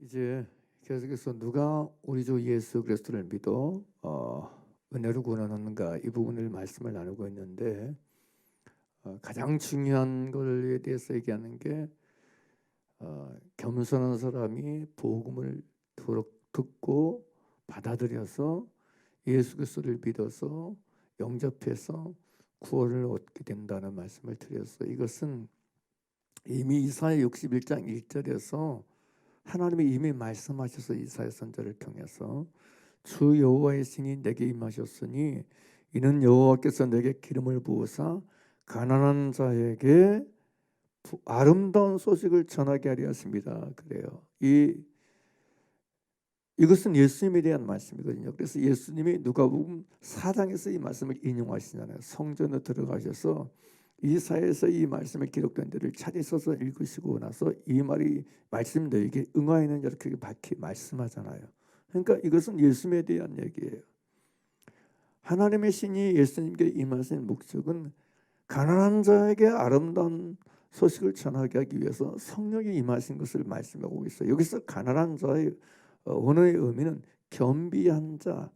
이제 계속해서 누가 우리 주 예수 그리스도를 믿어 은혜로 구원하는가 이 부분을 말씀을 나누고 있는데 가장 중요한 것에 대해서 얘기하는 게 겸손한 사람이 복음을 듣고 받아들여서 예수 그리스도를 믿어서 영접해서 구원을 얻게 된다는 말씀을 드렸어요. 이것은 이미 이사야 61장 1절에서 하나님이 이미 말씀하셔서 이사야 선지자를 통해서 주 여호와의 신이 내게 임하셨으니 이는 여호와께서 내게 기름을 부으사 가난한 자에게 아름다운 소식을 전하게 하려 하십니다. 그래요. 이것은 예수님에 대한 말씀이거든요. 그래서 예수님이 누가복음 4장에서 이 말씀을 인용하시잖아요. 성전에 들어가셔서 이사야에서 이 말씀을 기록된 데를 찾으셔서 읽으시고 나서 이 말씀 너에게 응하였느냐 이렇게 밝히 말씀하잖아요. 그러니까 이것은 예수님에 대한 얘기예요. 하나님의 신이 예수님께 임하신 목적은 가난한 자에게 아름다운 소식을 전하게 하기 위해서 성령이 임하신 것을 말씀하고 있어요. 여기서 가난한 자의 원어의 의미는 겸비한 자,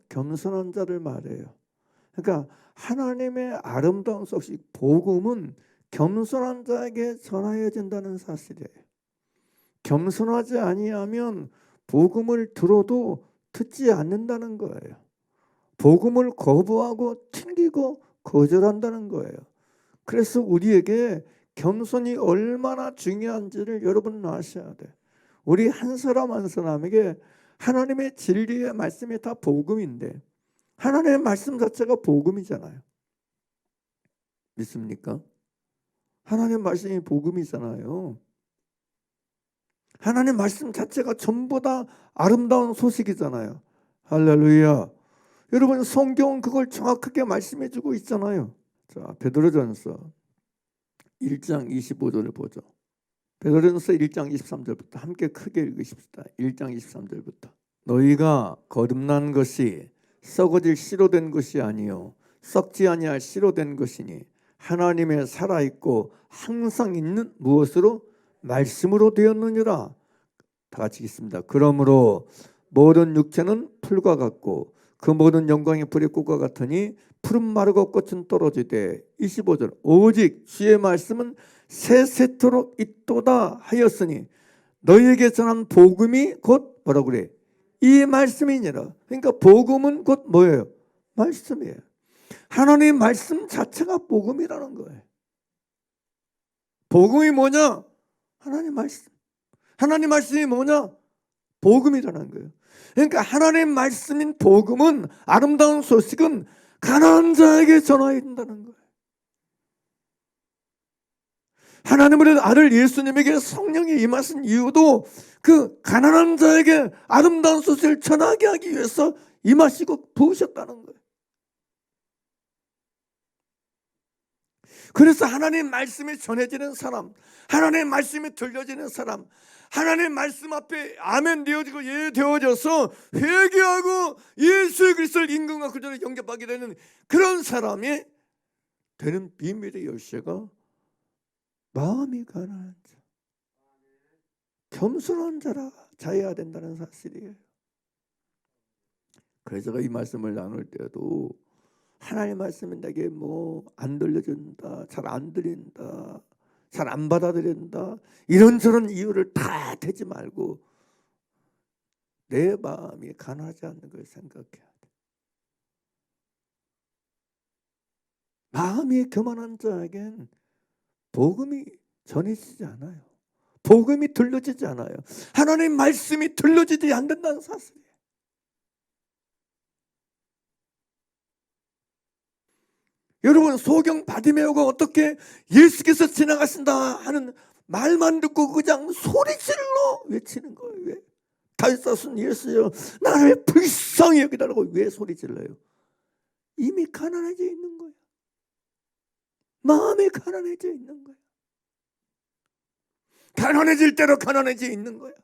겸손한 자를 말해요. 그러니까 하나님의 아름다운 소식, 복음은 겸손한 자에게 전하여진다는 사실이에요. 겸손하지 아니하면 복음을 들어도 듣지 않는다는 거예요. 복음을 거부하고 튕기고 거절한다는 거예요. 그래서 우리에게 겸손이 얼마나 중요한지를 여러분은 아셔야 돼요. 우리 한 사람 한 사람에게 하나님의 진리의 말씀이 다 복음인데 하나님의 말씀 자체가 복음이잖아요. 믿습니까? 하나님의 말씀이 복음이잖아요. 하나님의 말씀 자체가 전부 다 아름다운 소식이잖아요. 할렐루야. 여러분 성경은 그걸 정확하게 말씀해주고 있잖아요. 자, 베드로전서 1장 25절을 보죠. 베드로전서 1장 23절부터 함께 크게 읽으십시다. 1장 23절부터 너희가 거듭난 것이 썩어질 씨로 된 것이 아니요 썩지 아니할 씨로 된 것이니 하나님의 살아있고 항상 있는 무엇으로? 말씀으로 되었느니라. 다 같이 읽습니다. 그러므로 모든 육체는 풀과 같고 그 모든 영광이 불의 꽃과 같으니 푸른 마르고 꽃은 떨어지되 25절 오직 주의 말씀은 세세토록 있도다 하였으니 너희에게 전한 복음이 곧 뭐라고 그래? 이 말씀이니라. 그러니까 복음은 곧 뭐예요? 말씀이에요. 하나님의 말씀 자체가 복음이라는 거예요. 복음이 뭐냐? 하나님 말씀. 하나님 말씀이 뭐냐? 복음이라는 거예요. 그러니까 하나님 말씀인 복음은 아름다운 소식은 가난한 자에게 전해야 된다는 거예요. 하나님의 아들 예수님에게 성령이 임하신 이유도 그 가난한 자에게 아름다운 소식을 전하게 하기 위해서 임하시고 부으셨다는 거예요. 그래서 하나님 말씀이 전해지는 사람, 하나님 말씀이 들려지는 사람, 하나님 말씀 앞에 아멘 되어지고 예 되어져서 회개하고 예수 그리스도를 임금과 그전에 영접하게 되는 그런 사람이 되는 비밀의 열쇠가 마음이 가난한 자, 겸손한 자여야 된다는 사실이에요. 그래서 제가 이 말씀을 나눌 때도 하나님 말씀은 내게 안 들려준다, 잘 안 들린다, 잘 안 받아들인다 이런저런 이유를 다 대지 말고 내 마음이 가난하지 않는 걸 생각해야 돼. 마음이 교만한 자에겐 복음이 전해지지 않아요. 복음이 들려지지 않아요. 하나님 말씀이 들려지지 않는다는 사실이에요. 여러분 소경 바디메오가 어떻게 예수께서 지나가신다 하는 말만 듣고 그냥 소리질러 외치는 거예요. 왜? 다윗사순 예수여 나를 불쌍히 여기달라고 왜 소리질러요? 이미 가난해져 있는 거예요. 마음이 가난해져 있는 거예요. 가난해질 대로 가난해져 있는 거예요.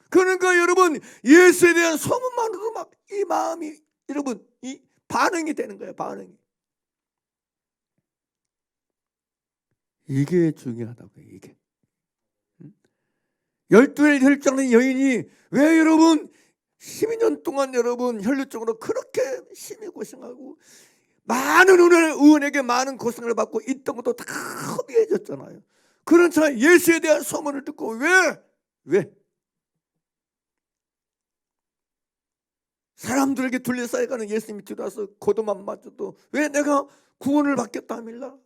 그러니까 여러분 예수에 대한 소문만으로 막 이 마음이 여러분 이 반응이 되는 거예요. 반응이. 이게 중요하다고요. 이게. 12일 혈육장된 여인이 왜 여러분 12년 동안 여러분 혈류증으로 그렇게 심히 고생하고 많은 의원에게 많은 고생을 받고 있던 것도 다 허비해졌잖아요. 그런 차 예수에 대한 소문을 듣고 왜 사람들에게 둘러싸여가는 예수님이 들어와서 고도만 맞춰도 왜 내가 구원을 받겠다 하밀라,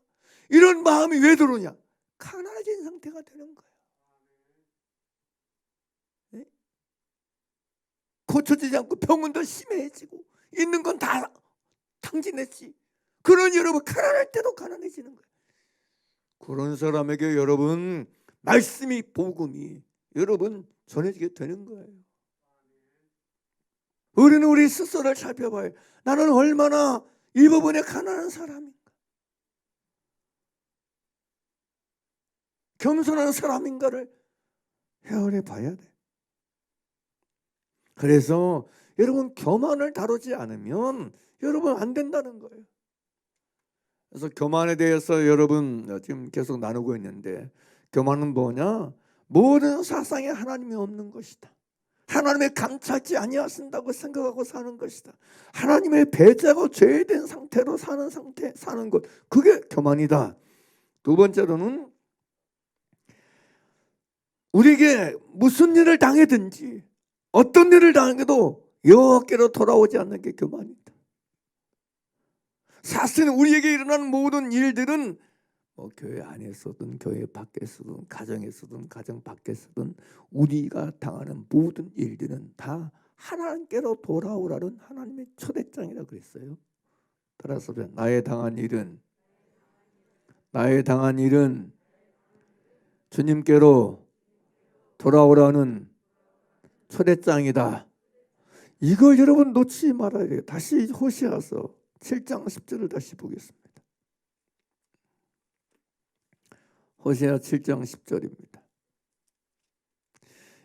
이런 마음이 왜 들어오냐? 가난해진 상태가 되는 거예요. 네? 고쳐지지 않고 병은 더 심해지고 있는 건 다 탕진했지. 그런 여러분 가난할 때도 가난해지는 거예요. 그런 사람에게 여러분 말씀이 복음이 여러분 전해지게 되는 거예요. 우리는 우리 스스로를 살펴봐요. 나는 얼마나 이 부분에 가난한 사람인가, 겸손한 사람인가를 헤아려 봐야 돼. 그래서 여러분 교만을 다루지 않으면 여러분 안 된다는 거예요. 그래서 교만에 대해서 여러분 지금 계속 나누고 있는데, 교만은 뭐냐? 모든 사상에 하나님이 없는 것이다. 하나님의 감찰지 아니하신다고 생각하고 사는 것이다. 하나님의 배제하고 죄된 상태로 사는 것, 그게 교만이다. 두 번째로는 우리에게 무슨 일을 당하든지 어떤 일을 당해도 여호와께로 돌아오지 않는 게 교만이다. 사실은 우리에게 일어나는 모든 일들은 교회 안에서든 교회 밖에서든 가정에서든 가정 밖에서든 우리가 당하는 모든 일들은 다 하나님께로 돌아오라는 하나님의 초대장이라고 그랬어요. 따라서 나의 당한 일은 주님께로 돌아오라는 초대장이다. 이걸 여러분 놓치지 말아야 돼요. 다시 호시아서 7장 10절을 다시 보겠습니다. 호세아 7장 10절입니다.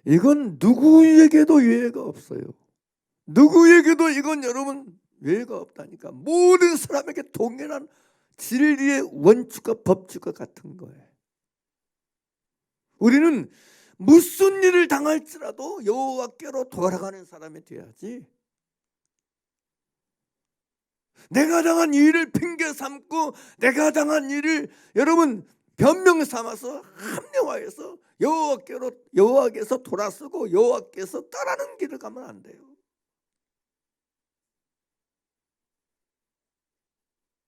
이건 누구에게도 예외가 없어요. 누구에게도 이건 여러분 예외가 없다니까. 모든 사람에게 동일한 진리의 원칙과 법칙과 같은 거예요. 우리는 무슨 일을 당할지라도 여호와께로 돌아가는 사람이 돼야지. 내가 당한 일을 핑계 삼고 내가 당한 일을 여러분 변명 삼아서 합리화해서 여호와께서 돌아서고 여호와께서 따라는 길을 가면 안 돼요.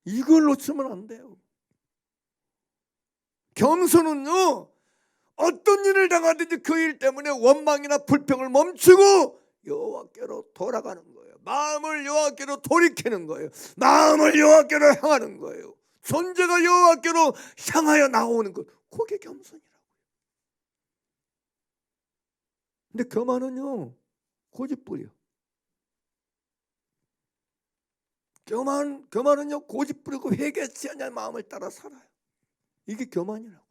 이걸 놓치면 안 돼요. 겸손은요, 어떤 일을 당하든지 그 일 때문에 원망이나 불평을 멈추고 여호와께로 돌아가는 거예요. 마음을 여호와께로 돌이키는 거예요. 마음을 여호와께로 향하는 거예요. 존재가 여호와께로 향하여 나오는 것, 그게 겸손이라고요. 근데 교만은요 고집부려. 교만은요 고집부리고 회개치 않는 마음을 따라 살아요. 이게 교만이라고요.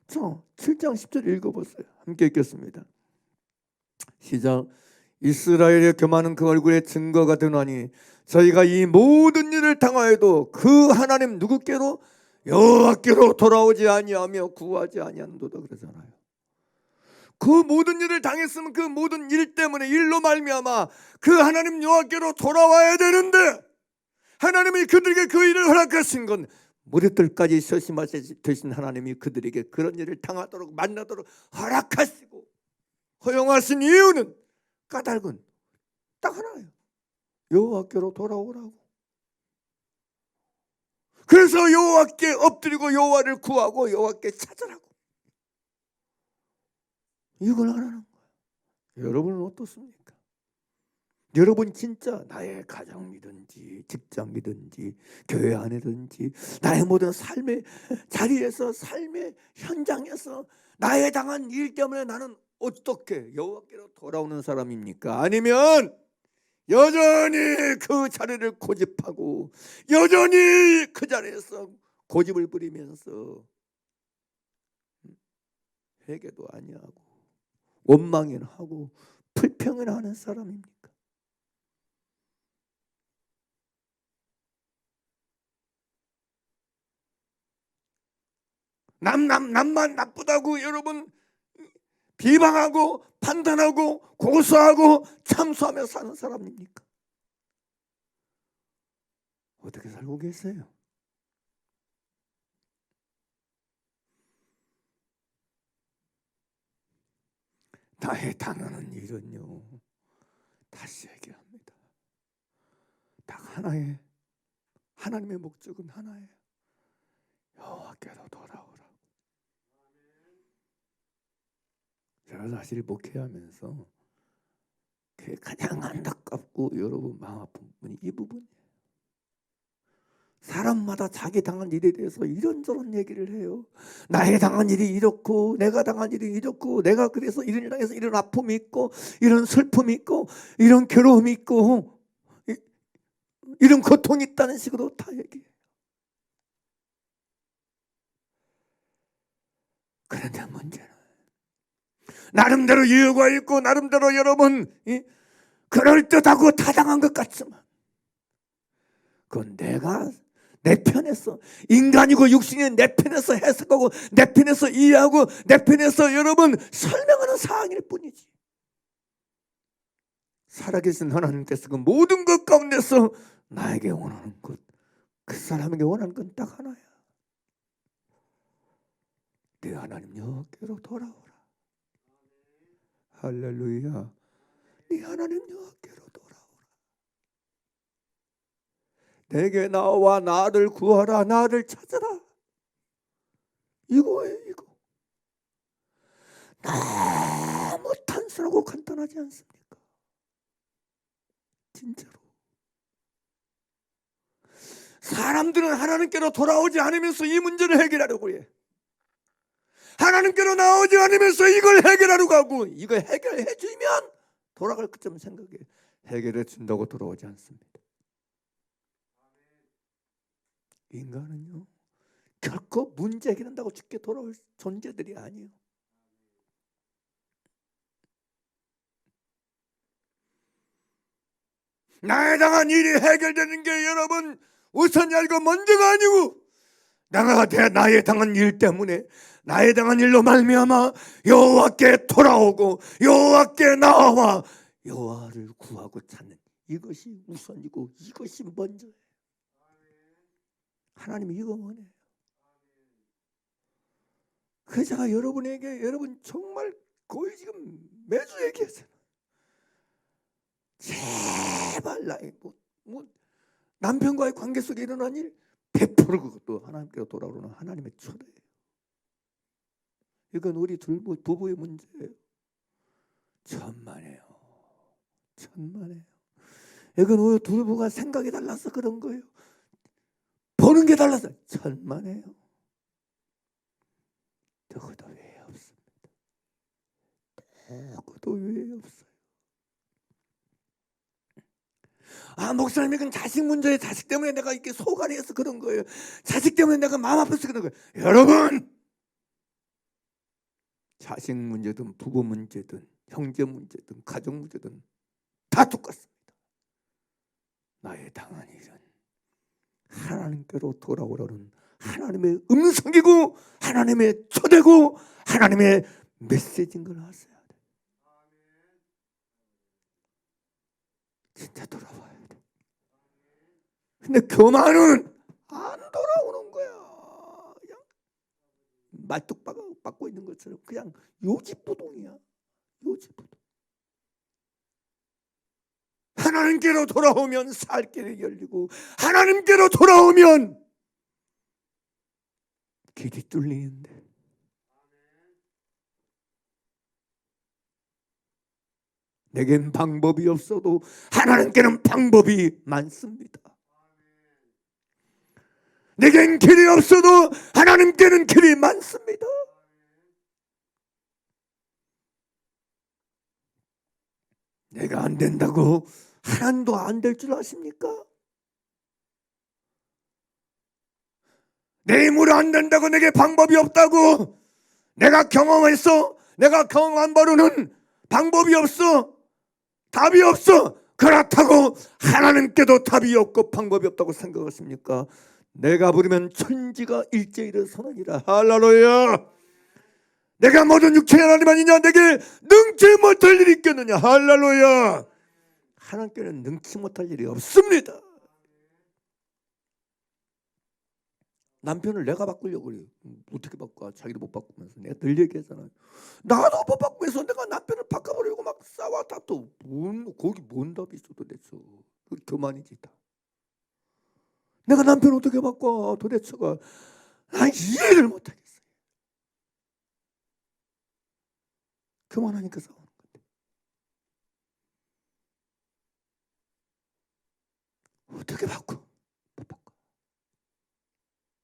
자, 7장 10절 읽어보세요. 함께 읽겠습니다. 시작. 이스라엘의 교만은 그 얼굴에 증거가 되나니 저희가 이 모든 일을 당하여도 그 하나님 누구께로? 여호와께로 돌아오지 아니하며 구하지 아니한도다 그러잖아요. 그 모든 일을 당했으면 그 모든 일 때문에 일로 말미암아 그 하나님 여호와께로 돌아와야 되는데, 하나님이 그들에게 그 일을 허락하신 건 무릇들까지 서심하신 하나님이 그들에게 그런 일을 당하도록 만나도록 허락하시고 허용하신 이유는 까닭은 딱 하나예요. 여호와께로 돌아오라고. 그래서 여호와께 엎드리고 여호와를 구하고 여호와께 찾으라고. 이걸 하라는 거예요. 여러분은 어떻습니까? 여러분 진짜 나의 가정이든지 직장이든지 교회 안에든지 나의 모든 삶의 자리에서 삶의 현장에서 나의 당한 일 때문에 나는 어떻게 여호와께로 돌아오는 사람입니까? 아니면 여전히 그 자리를 고집하고 여전히 그 자리에서 고집을 부리면서 회개도 아니하고 원망이나 하고 불평이나 하는 사람입니까? 남만 나쁘다고 여러분 비방하고 판단하고 고소하고 참소하며 사는 사람입니까? 어떻게 살고 계세요? 나의 당하는 일은요, 다시 얘기합니다. 딱 하나의, 하나님의 목적은 하나예요. 여호와께로 돌아오라. 제가 사실 목회하면서 가장 안타깝고 여러분 마음 아픈 부분이 이 부분이에요. 사람마다 자기 당한 일에 대해서 이런저런 얘기를 해요. 나의 당한 일이 이렇고 내가 당한 일이 이렇고 내가 그래서 이런 일 당해서 이런 아픔이 있고 이런 슬픔이 있고 이런 괴로움이 있고 이런 고통이 있다는 식으로 다 얘기해요. 그런데 문제는 나름대로 이유가 있고 나름대로 여러분 그럴듯하고 타당한 것 같지만 그건 내가 내 편에서 인간이고 육신이 내 편에서 해석하고 내 편에서 이해하고 내 편에서 여러분 설명하는 사항일 뿐이지. 살아계신 하나님께서 그 모든 것 가운데서 나에게 원하는 것, 그 사람에게 원하는 건 딱 하나야. 네 하나님 여호와께로 돌아오라. 할렐루야. 네 하나님 여호와께로 돌아오라. 내게 나와 나를 구하라. 나를 찾아라. 이거예요, 이거. 너무 단순하고 간단하지 않습니까? 진짜로. 사람들은 하나님께로 돌아오지 않으면서 이 문제를 해결하려고 해. 하나님께로 나오지 않으면서 이걸 해결하려고 하고, 이걸 해결해 주면 돌아갈 것쯤 생각해. 해결해 준다고 돌아오지 않습니다. 인간은요, 결코 문제 해결한다고 쉽게 돌아올 존재들이 아니에요. 나에 당한 일이 해결되는 게 여러분 우선이 아니고 먼저가 아니고 나에 당한 일 때문에 나에 당한 일로 말미암아 여호와께 돌아오고 여호와께 나와 여호와를 구하고 찾는 이것이 우선이고 이것이 먼저예요. 하나님이 이거 원해요. 그래서 제가 여러분에게 여러분 정말 거의 지금 매주 얘기했어요. 제발 나의 뭐 남편과의 관계 속에 일어난 일 100% 그것도 하나님께로 돌아오는 하나님의 초대예요. 이건 우리 부부의 문제예요. 천만에요. 천만에요. 이건 우리 두 부부가 생각이 달라서 그런 거예요. 보는 게 달라서 천만에요. 누구도 왜 없습니다. 누구도 왜 없어요. 목사님 이건 자식 문제예요. 자식 때문에 내가 이렇게 소갈이 해서 그런 거예요. 자식 때문에 내가 마음 아파서 그런 거예요. 여러분, 자식 문제든 부부 문제든 형제 문제든 가족 문제든 다 똑같습니다. 나의 당한 일은 하나님께로 돌아오라는 하나님의 음성이고 하나님의 초대고 하나님의 메시지인 걸 아셔야 돼. 진짜 돌아와야 돼. 근데 교만은 안 돌아오는 거야. 그냥 말뚝 박고 있는 것처럼 그냥 요지부동이야. 요지부동. 하나님께로 돌아오면 살 길이 열리고 하나님께로 돌아오면 길이 뚫리는데 내겐 방법이 없어도 하나님께는 방법이 많습니다. 내겐 길이 없어도 하나님께는 길이 많습니다. 내가 안 된다고 하나님도 안 될 줄 아십니까? 내 힘으로 안 된다고 내게 방법이 없다고 내가 경험했어. 내가 경험한 바로는 방법이 없어. 답이 없어. 그렇다고 하나님께도 답이 없고 방법이 없다고 생각하십니까? 내가 부르면 천지가 일제일을 선언이라. 할렐루야. 내가 모든 육체의 하나님 아니냐? 내게 능치 못할 일이 있겠느냐? 할렐루야. 하나님께는 능치 못할 일이 없습니다. 남편을 내가 바꾸려고 그래요. 어떻게 바꿔? 자기도 못 바꾸면서. 내가 늘 얘기하잖아요. 나도 못 바꾸면서 내가 남편을 바꿔버리고 막 싸워 다투. 거기 뭔 답이 있어 도대체. 교만이지 다. 내가 남편 어떻게 바꿔? 도대체가 난 이해를 못하겠어요. 교만하니까 싸우는 건데. 어떻게 바꿔? 못 바꿔.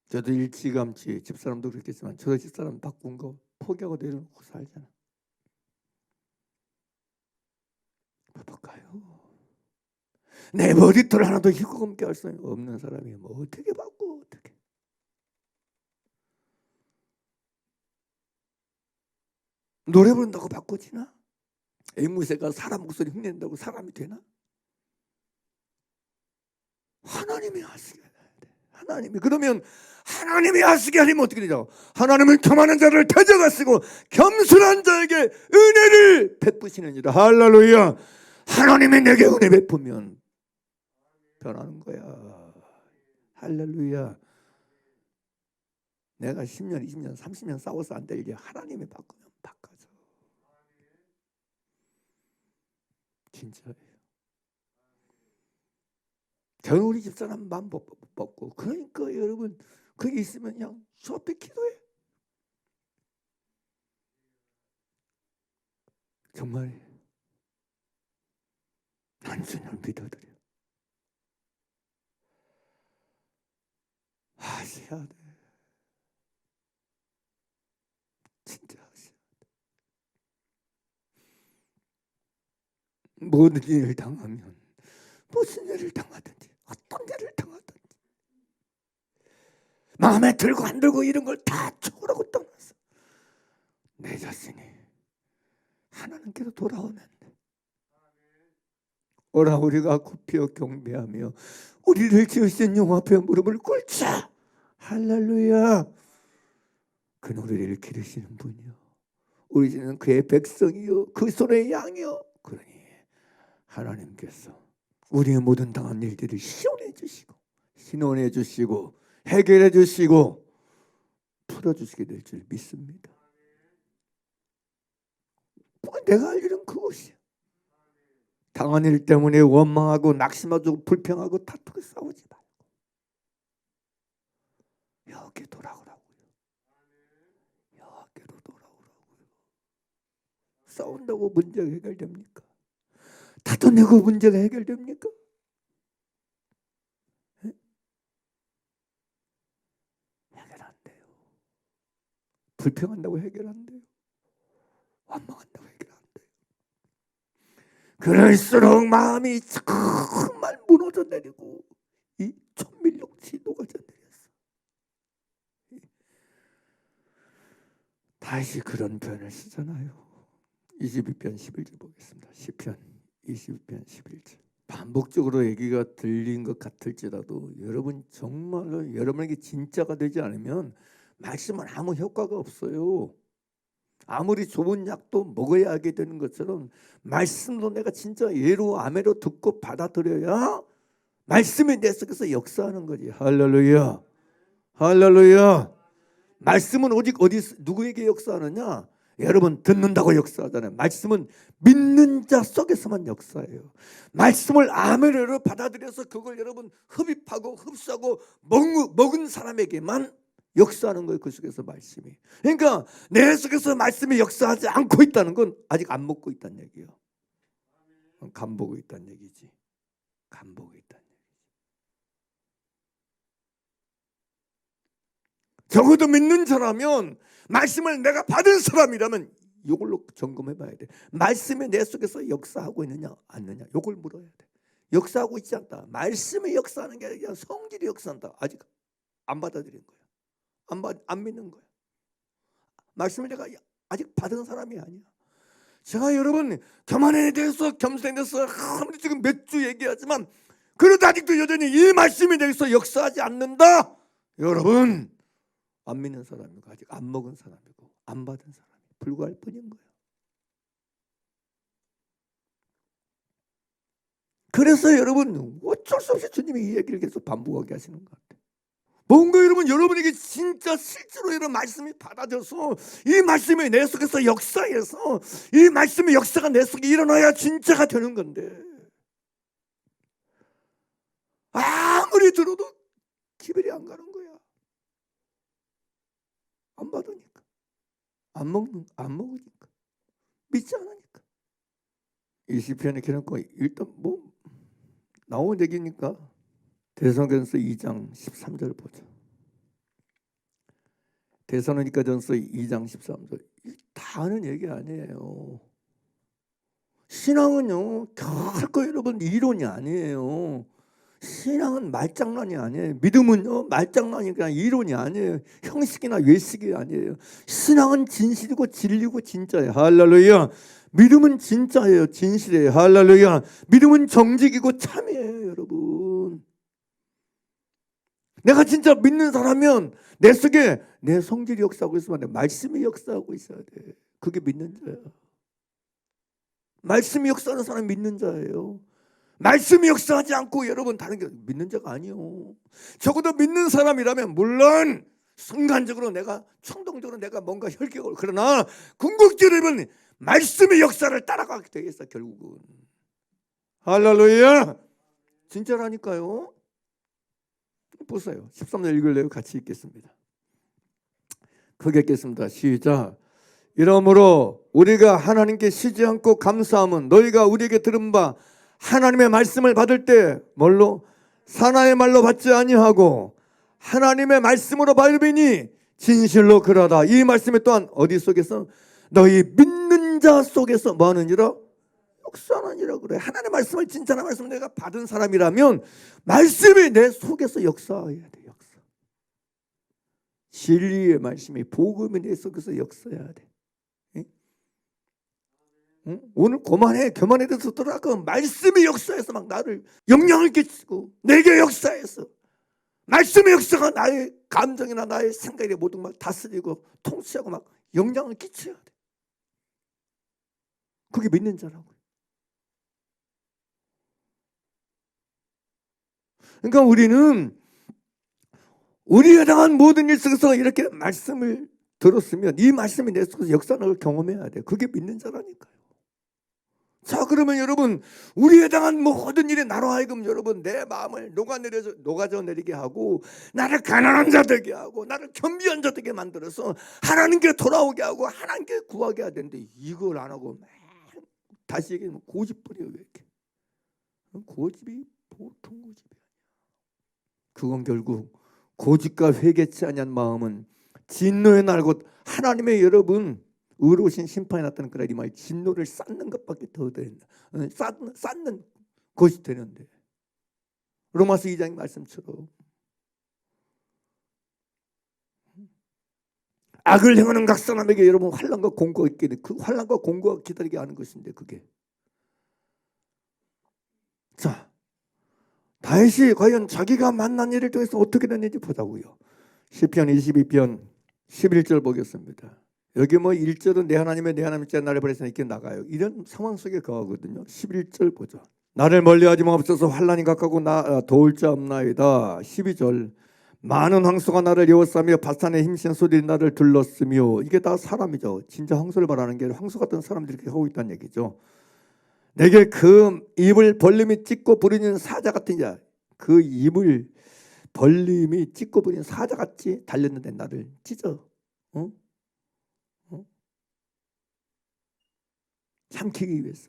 저도 일찌감치 집사람도 그렇겠지만 저 집사람 바꾼 거 포기하고 내려놓고 살잖아. 못 바꿔요. 내 머리털 하나도 힐끔게 할 수 없는 사람이 뭐 어떻게 바꿔? 어떻게? 노래 부른다고 바꿔지나? 앵무새가 사람 목소리 흉낸다고 사람이 되나? 하나님이 하시게 해야 돼. 하나님이. 그러면 하나님이 하시게 하면 어떻게 되죠? 하나님은 교만한 자를 대적하시고 겸손한 자에게 은혜를 베푸시느니라. 할렐루야. 하나님이 내게 은혜 베푸면 변하는 거야. 할렐루야. 내가 10년, 20년, 30년 싸워서 안 될 일 하나님이 바꾸면 바꿔줘. 진짜예요. 저는 우리 집사람 마음 못 받고. 그러니까 여러분 거기 있으면 그냥 수업에 기도해. 정말 난 주님을 믿어드려. 하셔야 돼. 진짜 하셔야 돼. 모든 일을 당하면 무슨 일을 당하든지 어떤 일을 당하든지 마음에 들고 안 들고 이런 걸 다 초월하고 떠나서 내 자신이 하나님께로 돌아오면 돼. 오라 우리가 굽혀 경배하며 우리를 지으신 용 앞에 무릎을 꿇자. 할렐루야. 그는 우리를 기르시는 분이요 우리는 그의 백성이요 그 손의 양이요. 그러니 하나님께서 우리의 모든 당한 일들을 시원해 주시고 신원해 주시고 해결해 주시고 풀어주시게 될 줄 믿습니다. 내가 할 일은 그것이야. 당한 일 때문에 원망하고 낙심하고 불평하고 다투고 싸우지 말고 여기 돌아오라고요. 여기로 돌아오라고요. 싸운다고 문제가 해결됩니까? 다투내고 문제가 해결됩니까? 네? 해결 안 돼요. 불평한다고 해결 안 돼요. 원망한다고 해결 안 돼요. 그럴수록 마음이 정말 무너져 내리고 이 천밀력치 녹아져 내렸어. 다시 그런 표현을 쓰잖아요. 22편 11절 보겠습니다. 시편 22편 11절. 반복적으로 얘기가 들린 것 같을지라도 여러분 정말로 여러분에게 진짜가 되지 않으면 말씀은 아무 효과가 없어요. 아무리 좋은 약도 먹어야 하게 되는 것처럼 말씀도 내가 진짜 예로 아멘으로 듣고 받아들여야 말씀이 내 속에서 역사하는 거지. 할렐루야. 할렐루야. 말씀은 오직 어디 누구에게 역사하느냐? 여러분 듣는다고 역사하잖아요. 말씀은 믿는 자 속에서만 역사해요. 말씀을 아멘으로 받아들여서 그걸 여러분 흡입하고 흡수하고 먹은 사람에게만 역사하는 거예요. 그 속에서 말씀이. 그러니까 내 속에서 말씀이 역사하지 않고 있다는 건 아직 안 먹고 있다는 얘기예요. 간보고 있다는 얘기지. 간보고 있다는 얘기지. 적어도 믿는 자라면 말씀을 내가 받은 사람이라면 이걸로 점검해 봐야 돼. 말씀이 내 속에서 역사하고 있느냐 안 느냐 이걸 물어야 돼. 역사하고 있지 않다. 말씀이 역사하는 게 아니라 성질이 역사한다. 아직 안 받아들인 거야. 안 믿는 거야. 말씀을 내가 아직 받은 사람이 아니야. 제가 여러분 교만에 대해서 겸손에 대해서 아무리 지금 몇 주 얘기하지만 그래도 아직도 여전히 이 말씀에 대해서 역사하지 않는다. 여러분 안 믿는 사람이고 아직 안 먹은 사람이고 안 받은 사람이다. 불과할 뿐인 거예요. 그래서 여러분 어쩔 수 없이 주님이 이 얘기를 계속 반복하게 하시는 것 같아요. 뭔가 여러분에게 진짜 실제로 이런 말씀이 받아져서 이 말씀이 내 속에서 역사해서 이 말씀의 역사가 내 속에 일어나야 진짜가 되는 건데 아무리 들어도 기별이 안 가는 거야. 안 받으니까, 안 먹으니까, 믿지 않으니까. 이 시편에 켜놓고 일단 뭐 나온 얘기니까 데살로니가전서 2장 13절 보죠. 데살로니가전서 2장 13절. 다 아는 얘기 아니에요. 신앙은요 결코 여러분 이론이 아니에요. 신앙은 말장난이 아니에요. 믿음은요 말장난이 그냥 이론이 아니에요. 형식이나 외식이 아니에요. 신앙은 진실이고 진리고 진짜예요. 할렐루야. 믿음은 진짜예요. 진실이에요. 할렐루야. 믿음은 정직이고 참이에요. 여러분, 내가 진짜 믿는 사람이면 내 속에 내 성질이 역사하고 있으면 안 돼. 말씀이 역사하고 있어야 돼. 그게 믿는 자야. 말씀이 역사하는 사람이 믿는 자예요. 말씀이 역사하지 않고 여러분 다른 게 믿는 자가 아니요. 적어도 믿는 사람이라면 물론 순간적으로 내가衝動적으로 내가 뭔가 혈격을 그러나 궁극적으로 말씀의 역사를 따라가게 되겠어 결국은. 할렐루야. 진짜라니까요. 보세요. 13절 읽을래요? 같이 읽겠습니다. 크게 읽겠습니다. 시작. 이러므로 우리가 하나님께 쉬지 않고 감사함은 너희가 우리에게 들은 바 하나님의 말씀을 받을 때 뭘로? 사나의 말로 받지 아니하고 하나님의 말씀으로 받으니 진실로 그러하다. 이 말씀이 또한 어디 속에서? 너희 믿는 자 속에서 뭐 하느니라? 역사하느니라 그래. 하나님의 말씀을 진짜나 말씀을 내가 받은 사람이라면 말씀이 내 속에서 역사해야 돼. 역사. 진리의 말씀이 복음이 내 속에서 역사해야 돼. 응? 오늘 교만에 대해서 들어가 그 말씀의 역사에서 막 나를 영향을 끼치고 내게 역사해서 말씀의 역사가 나의 감정이나 나의 생각의 모든 걸 다스리고 통치하고 막 영향을 끼쳐야 돼. 그게 믿는 자라고요. 그러니까 우리는 우리에 당한 모든 일 속에서 이렇게 말씀을 들었으면 이 말씀이 내 속에서 역사를 경험해야 돼. 그게 믿는 자라니까요. 자, 그러면 여러분 우리에 당한 모든 일이 나로 하여금 여러분 내 마음을 녹아져 내리게 하고 나를 가난한 자 되게 하고 나를 겸비한 자 되게 만들어서 하나님께 돌아오게 하고 하나님께 구하게 해야 되는데 이걸 안 하고 다시 얘기하면 고집부려요. 이렇게. 고집이 보통 고집이 아니야. 그건 결국 고집과 회개치 아니한 마음은 진노의 날 곧 하나님의 여러분 의로우신 심판이 나타나는 그날 이 말 진노를 쌓는 것밖에 더 된다. 쌓는 것이 되는데 로마서 2장의 말씀처럼 악을 행하는 각 사람에게 여러분 환난과 공고가 있게 돼. 그 환난과 공고가 기다리게 하는 것인데 그게. 자, 다윗이 과연 자기가 만난 일을 통해서 어떻게 됐는지 보자고요. 시편 22편 11절 보겠습니다. 여기 뭐 1절은 내 하나님의 나를 버리시나 이렇게 나가요. 이런 상황 속에 거하거든요. 11절 보죠. 나를 멀리하지 마옵소서. 환난이 가까고 나 도울 자 없나이다. 12절 많은 황소가 나를 에워싸며 바산의 힘센 소들이 나를 둘렀으며. 이게 다 사람이죠. 진짜 황소를 말하는 게 황소 같은 사람들이 이렇게 하고 있다는 얘기죠. 내게 그 입을 벌림이 찢고 부리는 사자 같은 자. 그 입을 벌림이 찢고 부리는 사자같이 달렸는데 나를 찢어. 삼키기 위해서.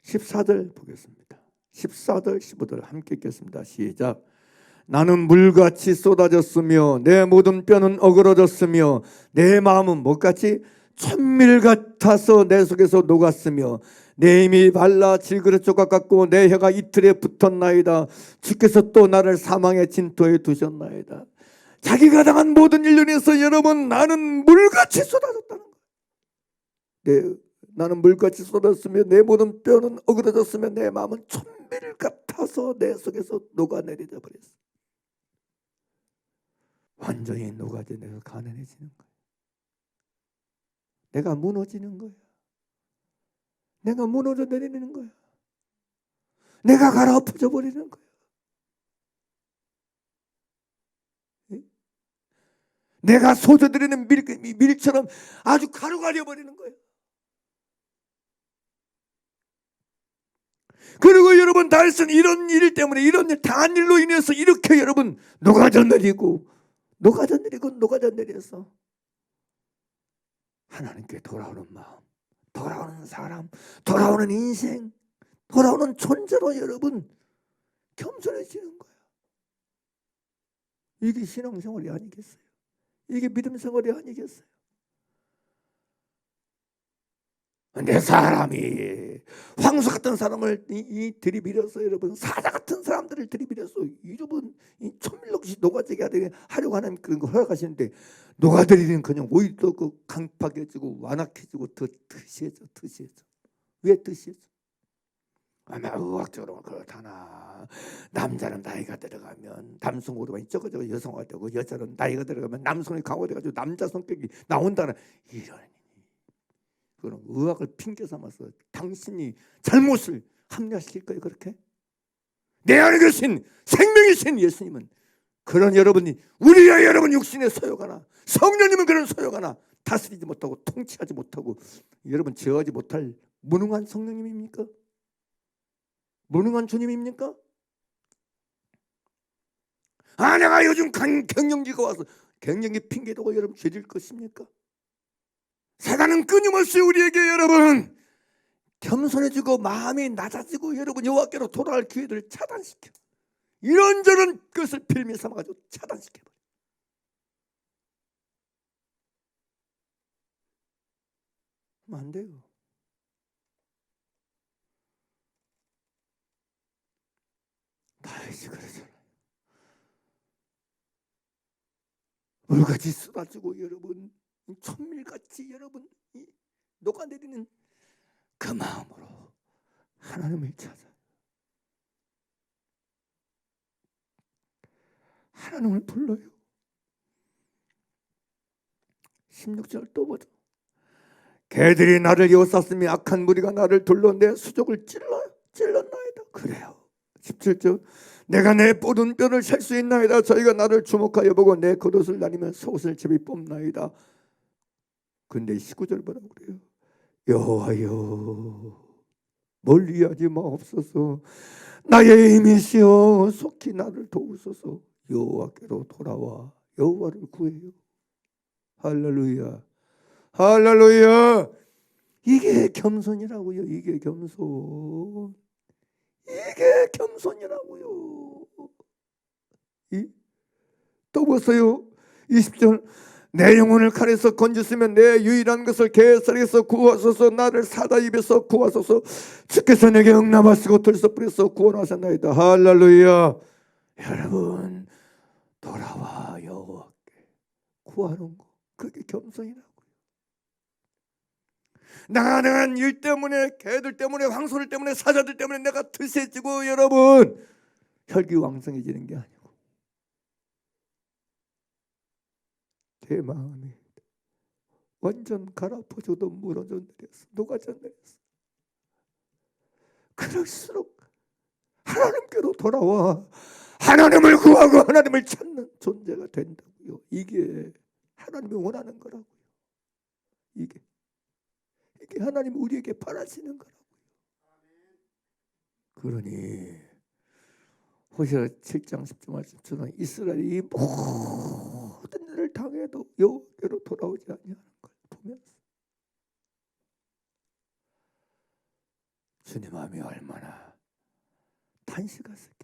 14절 보겠습니다. 14절 15절 함께 읽겠습니다. 시작. 나는 물같이 쏟아졌으며 내 모든 뼈는 어그러졌으며 내 마음은 못같이 천밀 같아서 내 속에서 녹았으며 내 힘이 발라 질그릇 조각 같고 내 혀가 이틀에 붙었나이다. 주께서 또 나를 사망의 진토에 두셨나이다. 자기가 당한 모든 일로 인해서 여러분 나는 물같이 쏟아졌다는 거예요. 나는 물같이 쏟았으며 내 모든 뼈는 어그러졌으며 내 마음은 천밀 같아서 내 속에서 녹아내리져 버렸어. 완전히 녹아내려서 가난해지는 거예요. 내가 무너지는 거야. 내가 무너져 내리는 거야. 내가 갈아엎어져 버리는 거야. 내가 쏟아들이는 밀처럼 아주 가루가려 버리는 거예요. 그리고 여러분 다윗은 이런 일 때문에, 이런 일, 당한 일로 인해서 이렇게 여러분 녹아져 내리고 내려서 하나님께 돌아오는 마음, 돌아오는 사람, 돌아오는 인생, 돌아오는 존재로 여러분 겸손해지는 거예요. 이게 신앙생활이 아니겠어요? 이게 믿음생활이 아니겠어요? 내 사람이 황소 같은 사람을 들이밀어서 여러분, 사자 같은 사람들을 들이밀어서 여러분 천밀록시 녹아지게 하려고 하는 그런 거 허락하시는데, 녹아들이는 그냥 오히려 또 강팍해지고 완악해지고 더 드시해져. 왜 드시해져? 아마 의학적으로 그렇다나, 남자는 나이가 들어가면 남성으로 많이 적어져 여성화가 되고, 여자는 나이가 들어가면 남성이 강화돼가지고 남자 성격이 나온다는 이런, 그런 의학을 핑계 삼아서 당신이 잘못을 합리화시킬 거예요. 그렇게 내 안에 계신 생명이신 예수님은 그런 여러분이, 우리야 여러분 육신의 소욕하나, 성령님은 그런 소욕하나 다스리지 못하고 통치하지 못하고 여러분 제어하지 못할 무능한 성령님입니까? 무능한 주님입니까? 내가 요즘 갱년기가 와서 갱년기 핑계대고 여러분 죄질 것입니까? 사단은 끊임없이 우리에게 여러분 겸손해지고 마음이 낮아지고 여러분 여호와께로 돌아갈 기회들을 차단시켜, 이런저런 것을 빌미 삼아가지고 차단시켜버려. 그러면 안 돼요. 다윗이 그러잖아요. 물같이 쏟아지고 여러분 천밀같이 여러분 녹아내리는 그 마음으로 하나님을 찾아 하나님을 불러요. 16절 또 보자. 개들이 나를 에워쌌으며 악한 무리가 나를 둘러 내 수족을 찔렀나이다. 그래요. 17절. 내가 내 뻗은 뼈를 셀 수 있나이다. 저희가 나를 주목하여 보고 내 겉옷을 나뉘면 속옷을 제비 뽑나이다. 근데 19절 뭐라고 그래요? 여호와여 멀리하지 마옵소서. 나의 힘이시여 속히 나를 도우소서. 여호와께로 돌아와 여호와를 구해요. 할렐루야, 할렐루야. 이게 겸손이라고요. 이게 겸손. 이게 겸손이라고요. 또 보세요. 20절. 내 영혼을 칼에서 건졌으면 내 유일한 것을 개살에서 구하소서. 나를 사다 입에서 구하소서. 주께서 내게 응답하시고 들썩거려서 구원하셨나이다. 할렐루야. 여러분 돌아와 여호와께 구하는 거, 그게 겸손이라고요. 나가는 일 때문에, 개들 때문에, 황소들 때문에, 사자들 때문에 내가 드세지고 여러분 혈기왕성해지는 게 아니고 내 마음이 완전 갈아퍼져도 무너져 내렸어, 녹아져 내렸어. 그럴수록 하나님께로 돌아와 하나님을 구하고 하나님을 찾는 존재가 된다고요. 이게 하나님이 원하는 거라고요. 이게 하나님이 우리에게 바라시는 거라고요. 그러니 호시아 7장 10절 말씀처럼 이스라엘이 이 모든 일을 당해도 여호와께로 돌아오지 아니하는 걸 보면서 주님 마음이 얼마나 탄식했겠어요.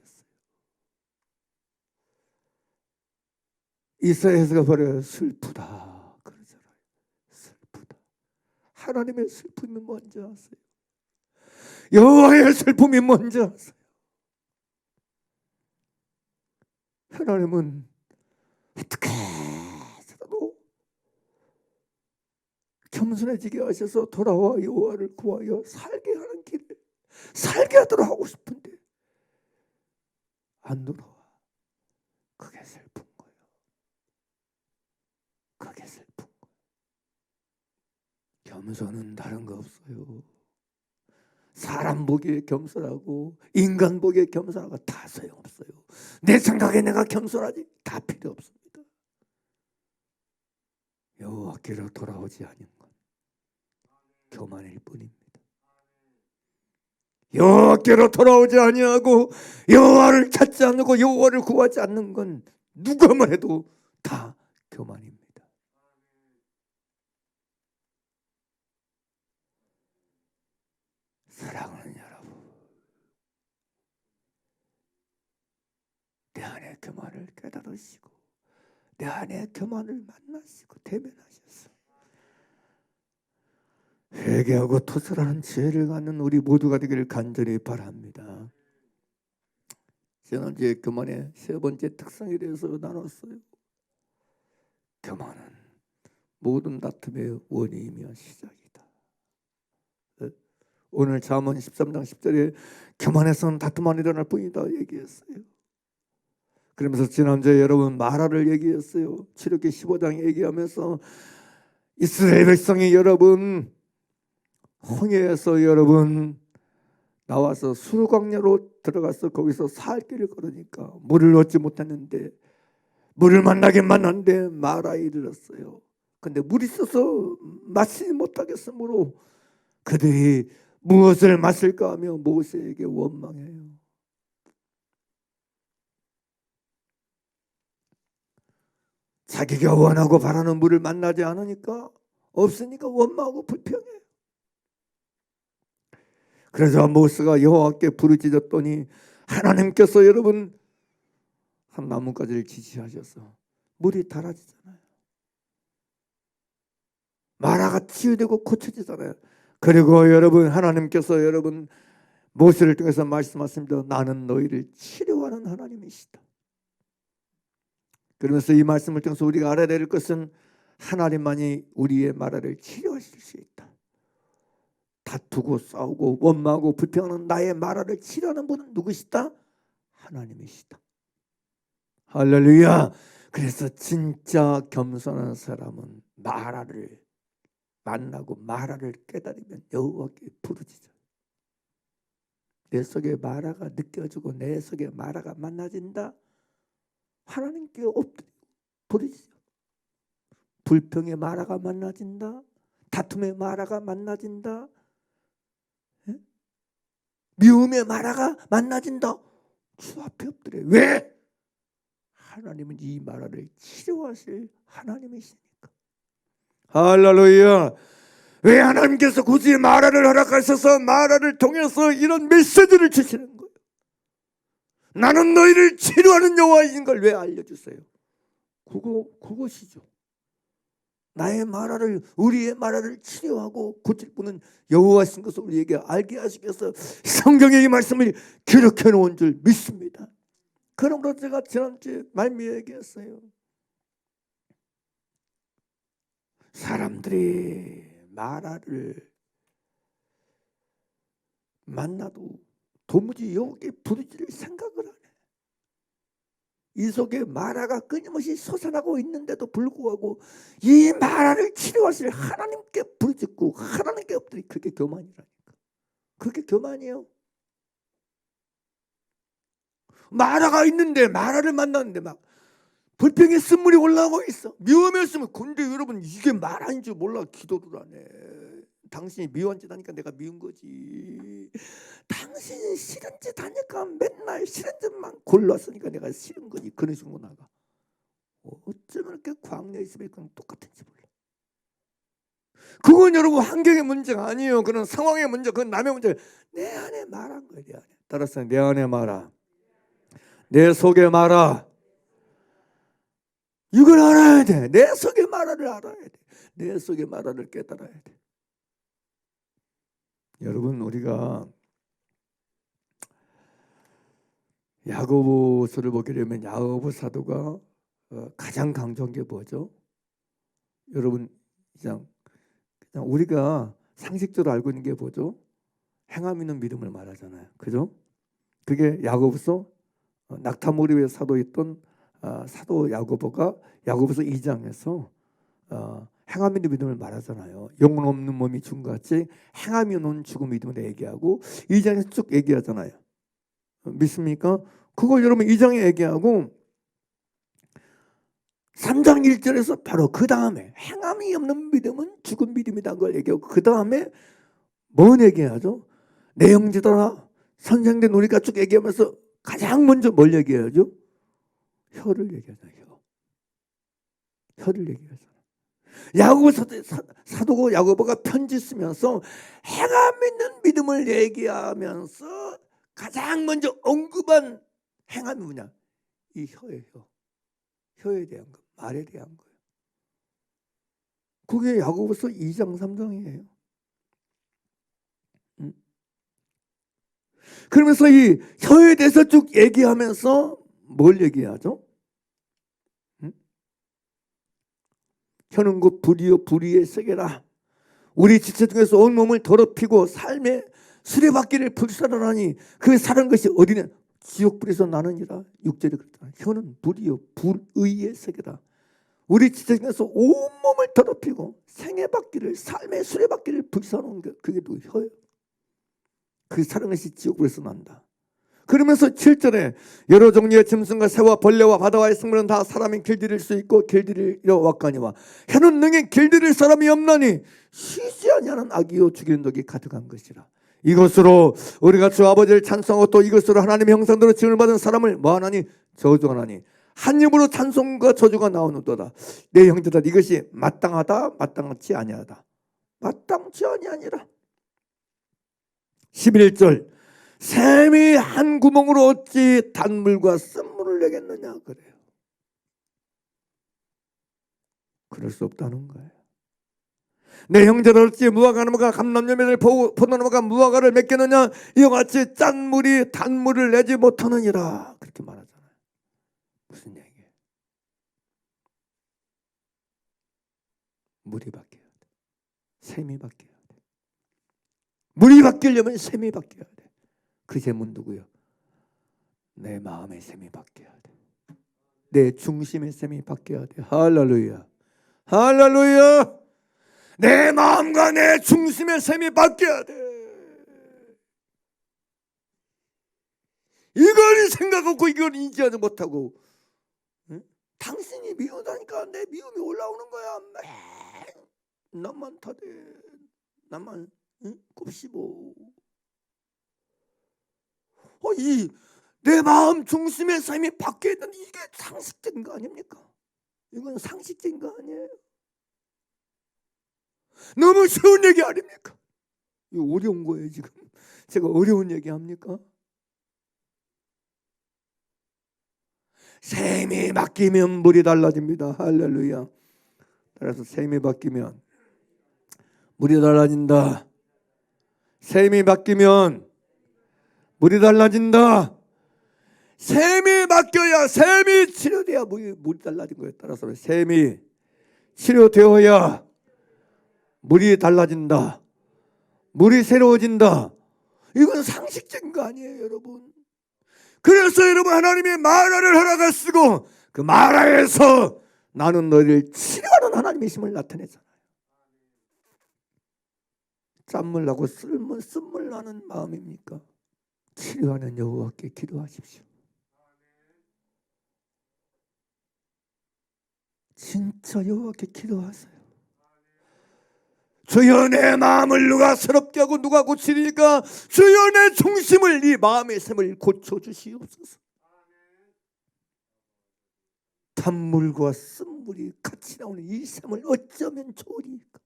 이사야서가 바로 슬프다 그러잖아요. 슬프다. 하나님의 슬픔이 뭔지 아세요? 여호와의 슬픔이 뭔지 아세요? 하나님은 어떻게 해서라도 겸손해지게 하셔서 돌아와 여호와를 구하여 살게 하는 길을 살게 하도록 하고 싶은데 안 돌아와. 그게 슬픈 거예요. 그게 슬픈 거예요. 겸손은 다른 거 없어요. 사람 보기에 겸손하고 인간 보기에 겸손하고 다 소용없어요. 내 생각에 내가 겸손하지 다 필요 없습니다. 여호와께로 돌아오지 않은 건 교만일 뿐입니다. 여호와께로 돌아오지 아니하고 여호와를 찾지 않고 여호와를 구하지 않는 건 누가 말해도 다 교만입니다. 사랑하는 여러분, 내 안에 교만을 깨달으시고 내 안에 교만을 만나시고 대면하셔서 회개하고 토설하는 지혜를 갖는 우리 모두가 되기를 간절히 바랍니다. 지난주에 교만의 세 번째 특성에 대해서 나눴어요. 교만은 모든 다툼의 원인이며 시작이다. 오늘 잠언 13장 10절에 교만에서는 다툼만 일어날 뿐이다 얘기했어요. 그러면서 지난주에 여러분 마라를 얘기했어요. 출애굽기 15장 얘기하면서 이스라엘 백성이 여러분 홍해에서 여러분 나와서 수르광야로 들어가서 거기서 살 길을 걸으니까 물을 얻지 못했는데 물을 만나는데 마라에 이르렀어요. 근데 물이 있어서 마시지 못하겠으므로 그들이 무엇을 마실까 하며 모세에게 원망해요. 자기가 원하고 바라는 물을 만나지 않으니까 없으니까 원망하고 불평해요. 그래서 모세가 여호와께 부르짖었더니 하나님께서 여러분 한 나뭇가지를 지시하셔서 물이 달아지잖아요. 마라가 치유되고 고쳐지잖아요. 그리고 여러분 하나님께서 여러분 모세를 통해서 말씀하십니다. 나는 너희를 치료하는 하나님이시다. 그러면서 이 말씀을 통해서 우리가 알아야 될 것은 하나님만이 우리의 마라를 치료하실 수 있다. 다투고 싸우고 원망하고 불평하는 나의 마라를 치료하는 분은 누구시다? 하나님이시다. 할렐루야. 그래서 진짜 겸손한 사람은 마라를 만나고 마라를 깨달으면 여호와께 부르짖어요. 내 속에 마라가 느껴지고 내 속에 마라가 만나진다. 하나님께 부르짖어. 불평의 마라가 만나진다. 다툼의 마라가 만나진다. 미움의 마라가 만나진다. 주 앞에 엎드려. 왜? 하나님은 이 마라를 치료하실 하나님이시니까. 할렐루야. 왜 하나님께서 굳이 마라를 허락하셔서 마라를 통해서 이런 메시지를 주시는 거예요? 나는 너희를 치료하는 여호와인 걸 왜 알려주세요? 그것이죠. 나의 마라를 우리의 마라를 치료하고 고칠 분은 여호와신 것을 우리에게 알게 하시기 위해서 성경의 이 말씀을 기록해 놓은 줄 믿습니다. 그러므로 제가 지난주에 말미에 얘기했어요. 사람들이 마라를 만나도 도무지 여호와께 부르짖을 생각을 안 해. 이 속에 마라가 끊임없이 솟아나고 있는데도 불구하고 이 마라를 치료하실 하나님께 부르짖고 하나님께 엎드리. 그게 교만이라니까. 그게 교만이에요. 마라가 있는데 마라를 만났는데 막 불평의 쓴물이 올라오고 있어. 미움했으면 근데 여러분 이게 마라인 줄 몰라 기도를 안 해. 당신이 미운 짓 하니까 내가 미운 거지. 당신이 싫은 짓 하니까 맨날 싫은 짓만 골랐으니까 내가 싫은 거지. 그런 식으로 나가. 어쩌면 이렇게 광야에 있으면 그건 똑같은지 몰라. 그건 여러분 환경의 문제가 아니에요. 그런 상황의 문제, 그건 남의 문제. 내 안에 말한 거야. 내 안에. 따라서 내 안에 말아. 내 속에 말아. 이걸 알아야 돼. 내 속에 마라를 알아야 돼. 내 속에 마라를 깨달아야 돼. 여러분 우리가 야고보서를 보게 되면 야고보 사도가 가장 강조한 게 뭐죠? 여러분 그냥 우리가 상식적으로 알고 있는 게 뭐죠? 행함 있는 믿음을 말하잖아요. 그죠? 그게 야고보서 낙타머리에 사도였던 사도 야고보가 야고보서 2장에서 행함 있는 믿음을 말하잖아요. 영혼 없는 몸이 죽은 것 같이 행함이 없는 죽은 믿음을 얘기하고 2장에서 쭉 얘기하잖아요. 믿습니까? 그걸 여러분 2장에 얘기하고 3장 1절에서 바로 그 다음에 행함이 없는 믿음은 죽은 믿음이다 걸 얘기하고 그 다음에 뭔 얘기하죠? 내 형제들아 선생된 우리가 쭉 얘기하면서 가장 먼저 뭘 얘기하죠? 혀를 얘기하잖아요. 혀를 얘기하잖아요. 야고보 사도고 야고보가 편지 쓰면서 행함 있는 믿음을 얘기하면서 가장 먼저 언급한 행함이 뭐냐? 이 혀예요. 혀에 대한 거, 말에 대한 거예요. 그게 야고보서 2장 3장이에요. 그러면서 이 혀에 대해서 쭉 얘기하면서 뭘 얘기하죠? 혀는 곧 불이요 불의의 세계라. 우리 지체 중에서 온 몸을 더럽히고 삶의 수레바퀴를 불살하라니 그 사는 것이 어디냐? 지옥불에서 나느니라. 6절에 그랬잖아요. 혀는 불이요 불의의 세계다. 우리 지체 중에서 온 몸을 더럽히고 생애바퀴를 삶의 수레바퀴를 불살하는 게 그게 또 혀예요. 그 사는 것이 지옥불에서 난다. 그러면서 7절에 여러 종류의 짐승과 새와 벌레와 바다와의 생물은 다 사람이 길들일 수 있고 길들이려 왔거니와 혀는 능히 길들일 사람이 없나니 쉬지 아니하는 악이요 죽이는 독이 가득한 것이라. 이것으로 우리가 주 아버지를 찬송하고 또 이것으로 하나님의 형상대로 지음을 받은 사람을 뭐하나니 저주하나니 한 입으로 찬송과 저주가 나오는도다. 내 형제들 이것이 마땅하다 마땅치 아니하다. 마땅치 아니하니라. 11절 샘이 한 구멍으로 어찌 단물과 쓴물을 내겠느냐 그래요. 그럴 수 없다는 거예요. 내 형제들 어찌 무화과나무가 감람나무를 포도나무가 무화과를 맺겠느냐 이와 같이 짠 물이 단물을 내지 못하느니라 그렇게 말하잖아요. 무슨 얘기예요? 물이 바뀌어야 돼. 샘이 바뀌어야 돼. 물이 바뀌려면 샘이 바뀌어야 돼. 그 샘은 누구요? 내 마음의 샘이 바뀌어야 돼. 내 중심의 샘이 바뀌어야 돼. 할렐루야. 할렐루야. 내 마음과 내 중심의 샘이 바뀌어야 돼. 이걸 생각하고 이걸 인지하지 못하고 응? 당신이 미우다니까 내 미움이 올라오는 거야. 나만 타대. 나만 곱씹어. 내 마음 중심의 샘이 바뀌어야 되는데 이게 상식적인 거 아닙니까? 이건 상식적인 거 아니에요? 너무 쉬운 얘기 아닙니까? 이거 어려운 거예요 지금. 제가 어려운 얘기 합니까? 샘이 바뀌면 물이 달라집니다. 할렐루야. 따라서 샘이 바뀌면 물이 달라진다. 샘이 바뀌면 물이 달라진다. 샘이 바뀌어야 샘이 치료돼야 물이 달라진 거에 따라서 샘이 치료되어야 물이 달라진다. 물이 새로워진다. 이건 상식적인 거 아니에요 여러분. 그래서 여러분 하나님이 마라를 허락하시고 그 마라에서 나는 너희를 치료하는 하나님의 힘을 나타내잖아요. 짠물 나고 쓴물 나는 마음입니까? 치료하는 여호와께 기도하십시오. 진짜 여호와께 기도하세요. 주여 내 마음을 누가 새롭게 하고 누가 고치리까? 주여 내 중심을 이 마음의 샘을 고쳐주시옵소서. 단물과 쓴물이 같이 나오는 이 샘을 어쩌면 좋으리까?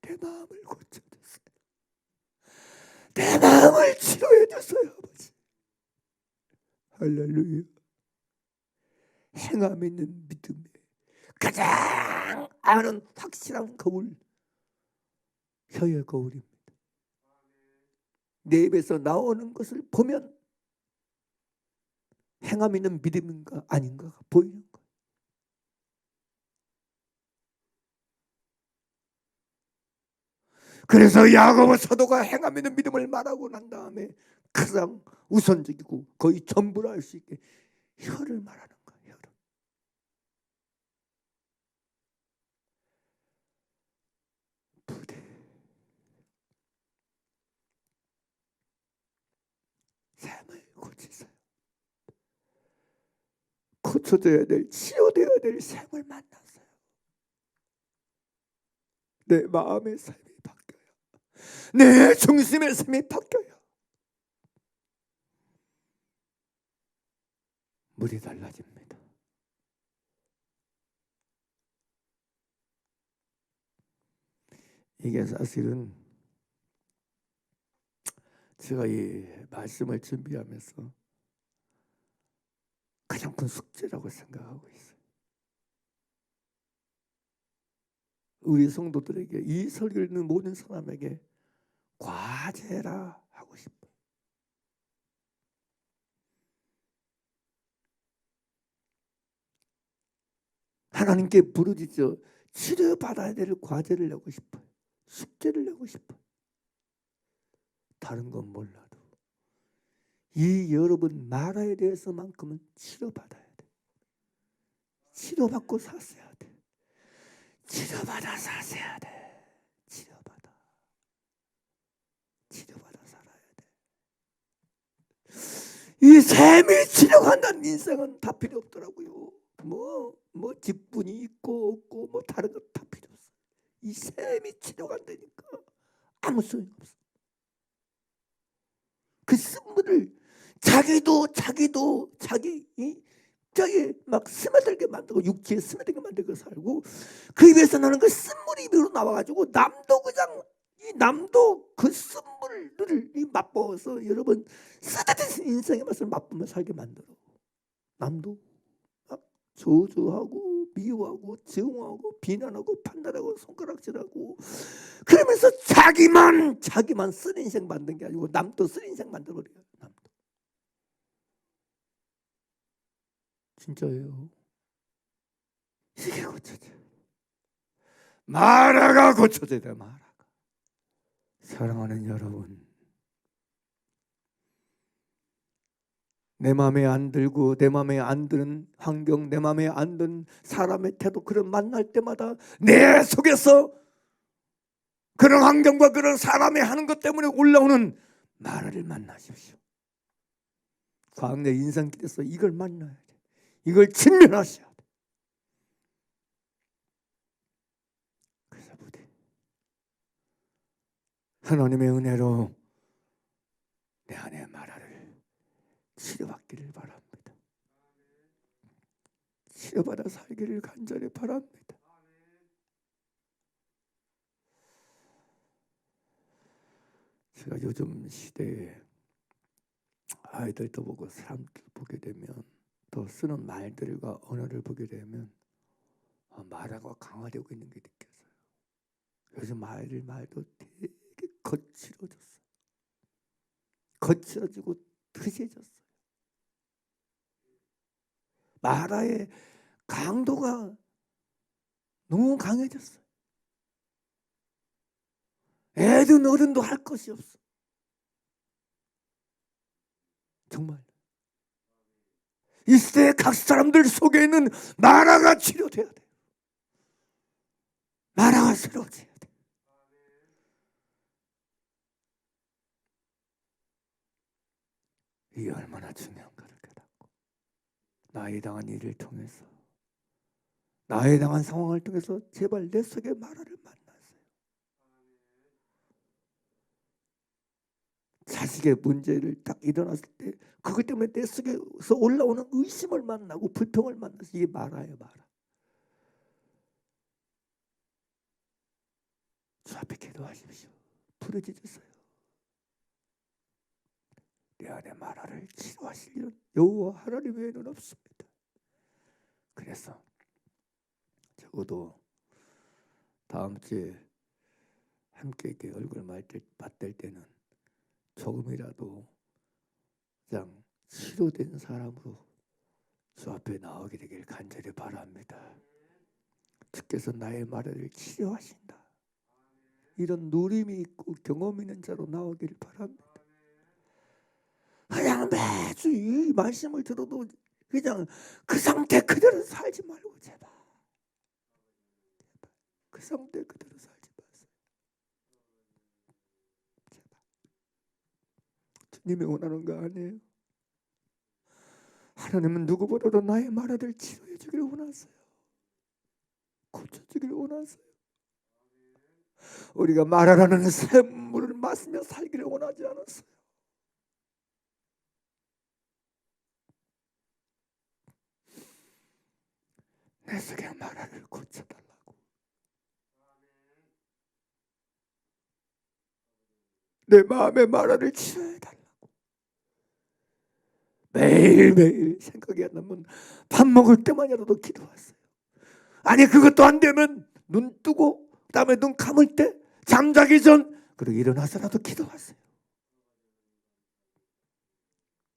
내 마음을 고쳐주세요. 내 마음을 치료해 주세요 아버지. 할렐루야. 행함 있는 믿음에 가장 아는 확실한 거울, 혀의 거울입니다. 내 입에서 나오는 것을 보면 행함 있는 믿음인가 아닌가가 보이는 거예요. 그래서 야고보 사도가 행함 있는 믿음을 말하고 난 다음에 가장 우선적이고 거의 전부라 할 수 있게 혀를 말하는 거예요. 혀를. 고쳐져야 될, 치료되어야 될 생을 만났어요. 내 마음의 삶이 바뀌어요. 내 중심의 삶이 바뀌어요. 물이 달라집니다. 이게 사실은 제가 이 말씀을 준비하면서 가장 큰 숙제라고 생각하고 있어요. 우리 성도들에게, 이 설교를 듣는 모든 사람에게 과제라 하고 싶어요. 하나님께 부르짖어 치료받아야 될 과제를 내고 싶어요. 숙제를 내고 싶어요. 다른 건 몰라도 이 여러분 나라에 대해서만큼은 치료받아야 돼. 치료받고 사셔야 돼. 치료받아 사셔야 돼. 치료받아 살아야 돼. 이 삶이 치료한다는 인생은 다 필요 없더라고요. 뭐 직분이 있고 없고 뭐 다른 것 다 필요 없어. 이 삶이 치료한다니까 아무 소용 없어. 그 쓴물을 자기 막 스며들게 만들고, 육체에 스며들게 만들고 살고, 그 입에서 나는 그 쓴물이 입으로 나와가지고 남도 그 쓴물을 맛보아서 여러분 쓰듯이 인생의 맛을 맛보며 살게 만들어. 남도 막 저주하고 미워하고 증오하고 비난하고 판단하고 손가락질하고 그러면서 자기만 쓴 인생 만든 게 아니고 남도 쓴 인생 만들어버려요. 남도. 진짜예요. 이게 고쳐져. 마라가 고쳐져야 돼. 마라가. 사랑하는 여러분, 내 마음에 안 들고 내 마음에 안 드는 환경, 내 마음에 안 드는 사람의 태도, 그런 만날 때마다 내 속에서 그런 환경과 그런 사람이 하는 것 때문에 올라오는 마라를 만나십시오. 광야 인생길에서 이걸 만나야 돼. 이걸 직면하셔야 돼. 그래서 부디 하나님의 은혜로 내 안에 마라를 치료받기를 바랍니다. 치료받아 살기를 간절히 바랍니다. 제가 요즘 시대에 아이들도 보고 사람들 보게 되면, 또 쓰는 말들과 언어를 보게 되면 마라가 강화되고 있는 게 느껴져요. 요즘 아이들 말도 되게 거칠어졌어요. 거칠어지고 드세졌어요. 마라의 강도가 너무 강해졌어요. 애든 어른도 할 것이 없어. 정말 이 시대의 각 사람들 속에 있는 마라가 치료돼야 돼요. 마라가 새로워져야 돼요. 이게 얼마나 중요한가를 깨닫고, 나에 당한 일을 통해서, 나에 당한 상황을 통해서 제발 내 속에 마라를 만나세요. 자식의 문제를 딱 일어났을 때 그것 때문에 내 속에서 올라오는 의심을 만나고 불평을 만나서, 이게 마라예요. 마라. 주 앞에 기도하십시오. 부르짖으세요. 내 안에 마라를 치료하실 일은 여호와 하나님 외에는 없습니다. 그래서 적어도 다음 주에 함께 이렇게 얼굴 맞댈 때는 조금이라도 그냥 치료된 사람으로 주 앞에 나오게 되길 간절히 바랍니다. 주께서 나의 마라를 치료하신다, 이런 누림이 있고 경험 있는 자로 나오길 바랍니다. 그냥 매주 이 말씀을 들어도 그냥 그 상태 그대로 살지 말고 제발 그 상태 그대로 살지 마세요. 제발. 주님이 원하는 거 아니에요? 하나님은 누구보다도 나의 마라를 치료해 주기를 원하세요. 고쳐주기를 원하세요. 우리가 마라라는 샘물을 마시며 살기를 원하지 않았어요. 내 속의 마라를 고쳐달라고, 내 마음의 마라를 치료해달라고 매일매일 생각이 안 나면 밥 먹을 때만이라도 기도하세요. 아니 그것도 안 되면 눈 뜨고 그다음에 눈 감을 때 잠자기 전 그리고 일어나서라도 기도하세요.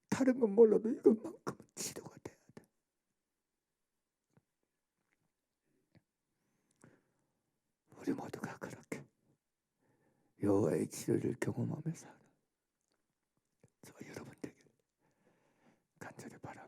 다른 건 몰라도 이것만큼은 치료가 돼야 돼. 우리 모두가 그렇게 여호와의 치료를 경험하며 사는 저와 여러분 되길 간절히 바랍니다.